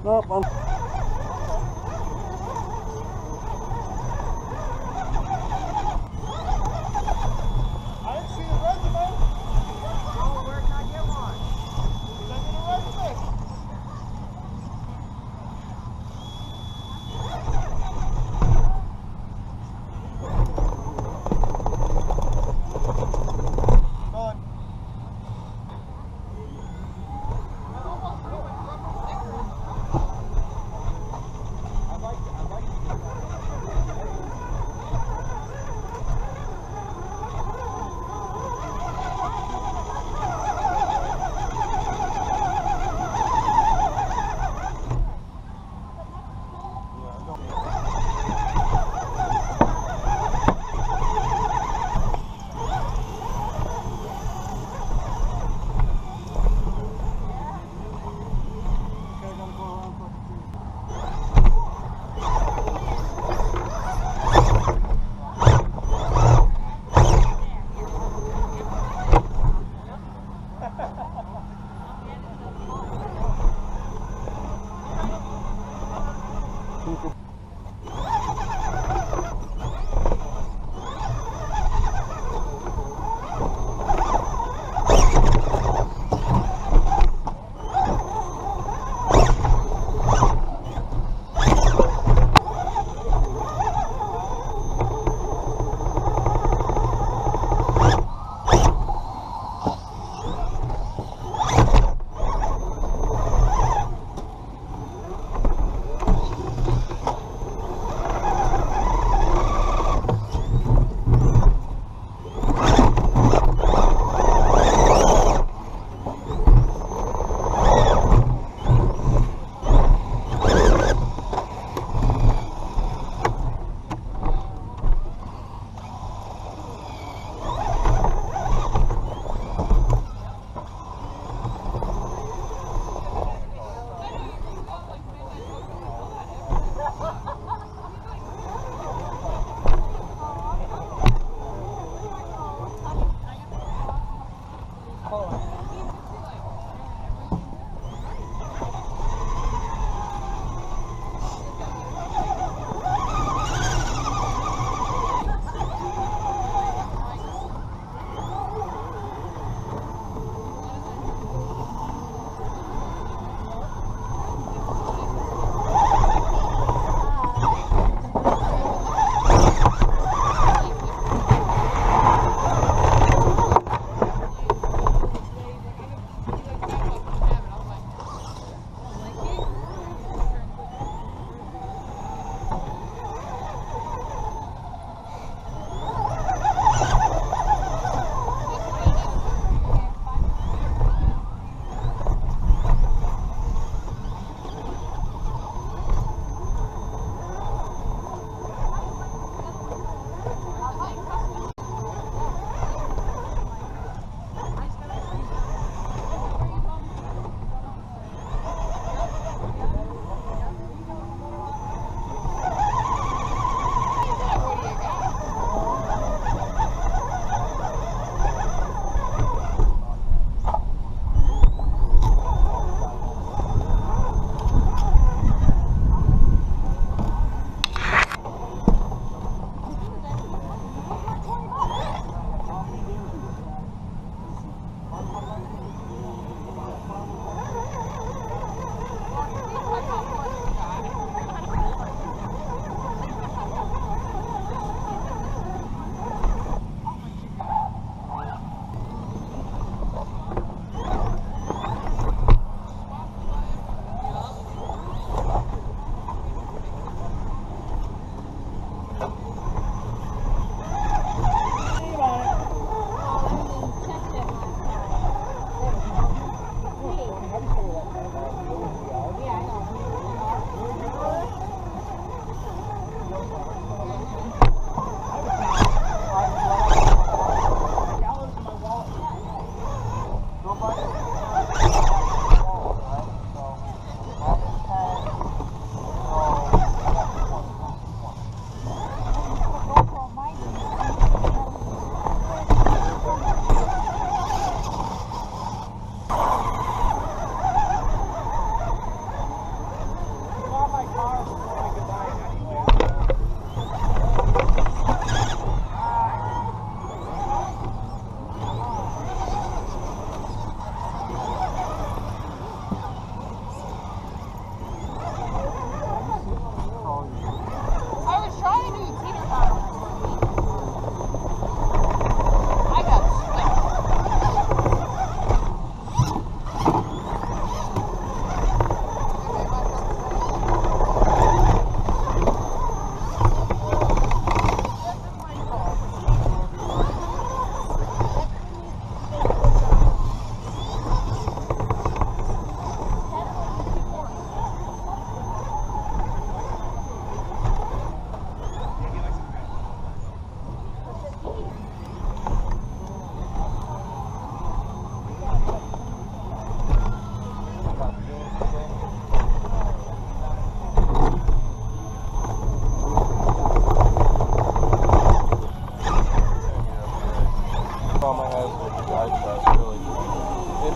Nope, I'm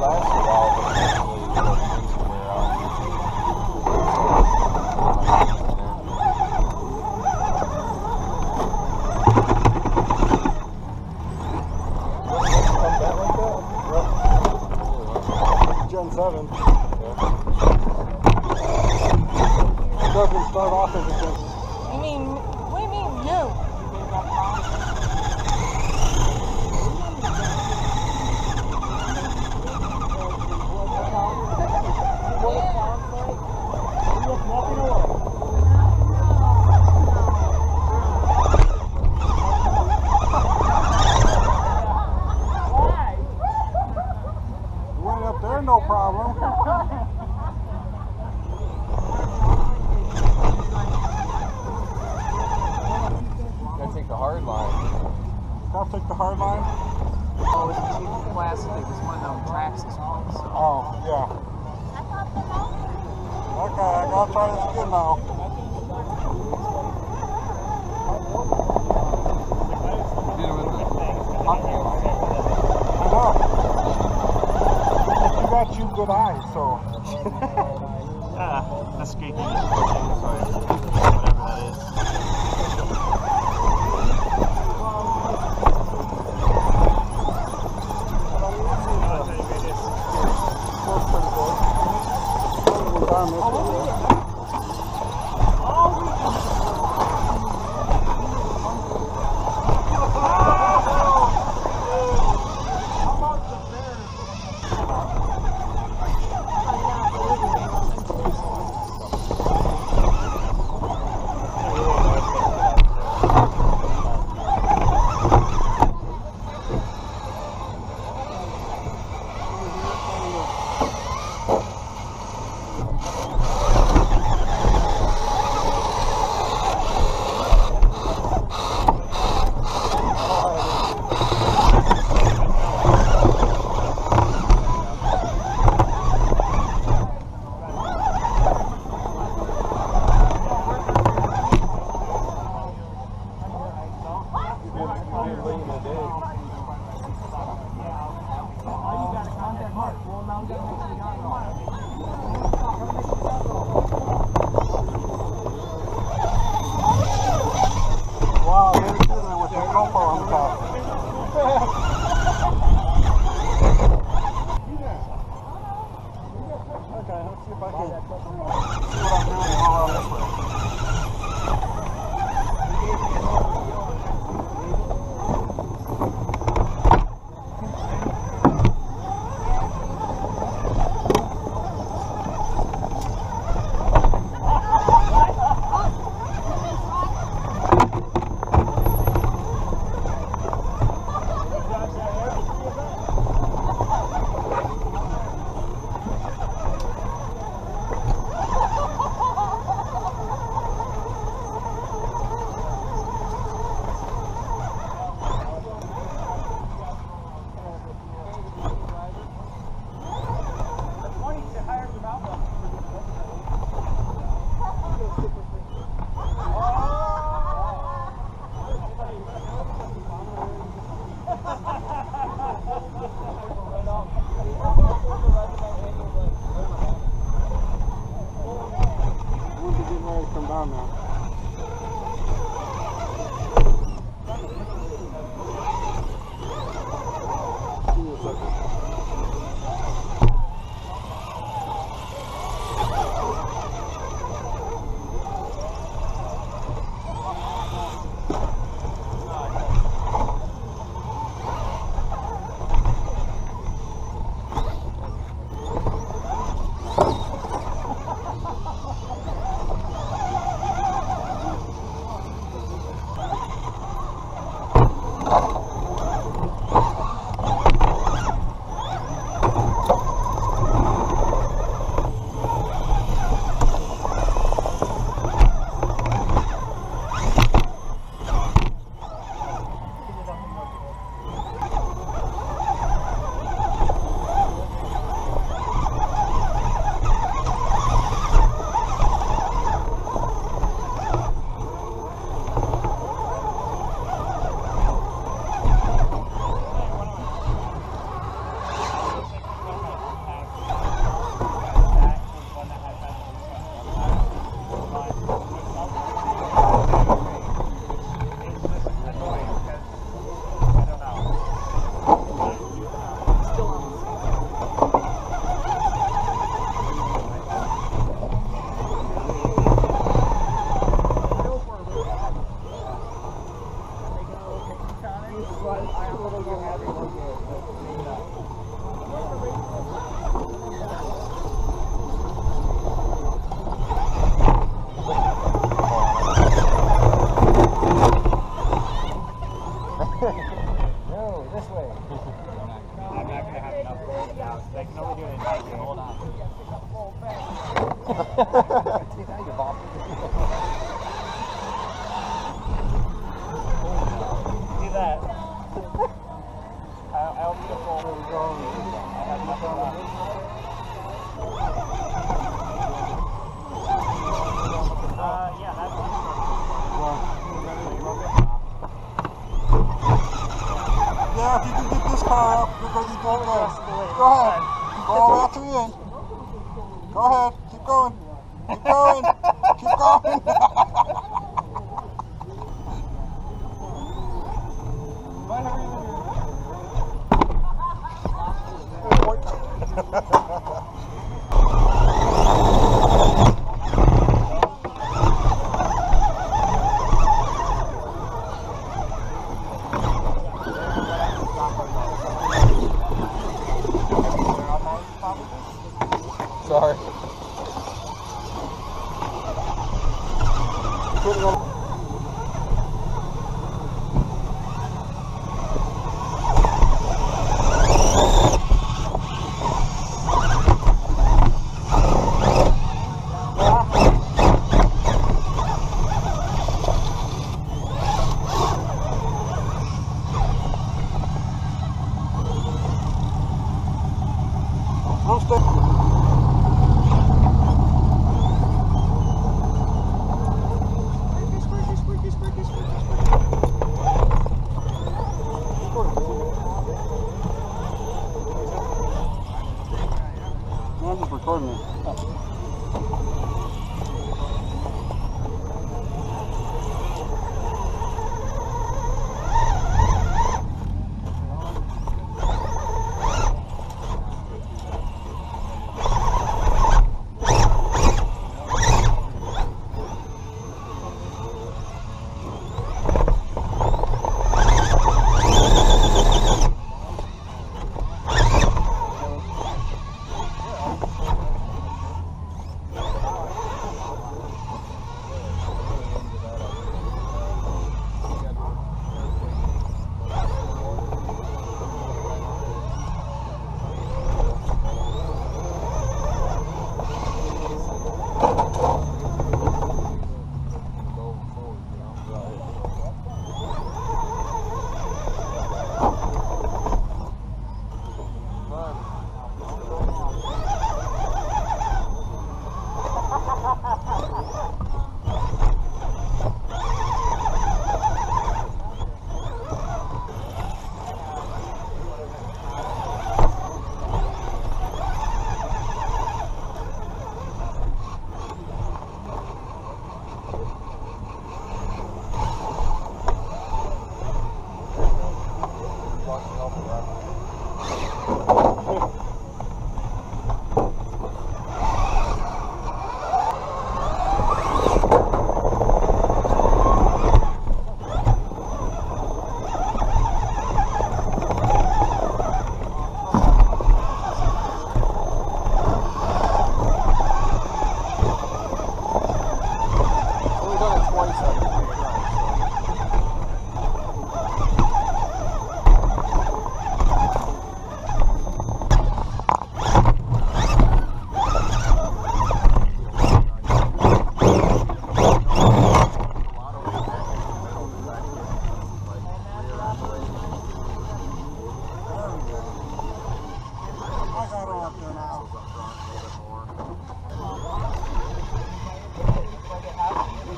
lasts a while, but eventually the things will wear out. Gen 7. It doesn't start off as a Gen 7. You mean, what do you mean new? Went up there, no problem. Gotta take the hard line. Gotta take the hard line? Oh, it's plastic. It's one of them tracks as well. So. Oh, yeah. Okay, I gotta try this again now. Did it with the I know. But you got two good eyes, so. That's great. Whatever that is. Wow, you're doing it with your GoPro on the top. Okay, let's see if I can see what I'm doing all around this way. Come down now. Give me a second. They can only do it in night game. Hold on. See, now you're bopping. See that? I'll be the full. I have nothing left. Yeah, that's Yeah, if you can get this car up, you're going to be going there. Go ahead. Go all the way out to the end. Go ahead. Keep going. Keep going. Keep going. Sorry. Put it on. I'm just recording it.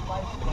Like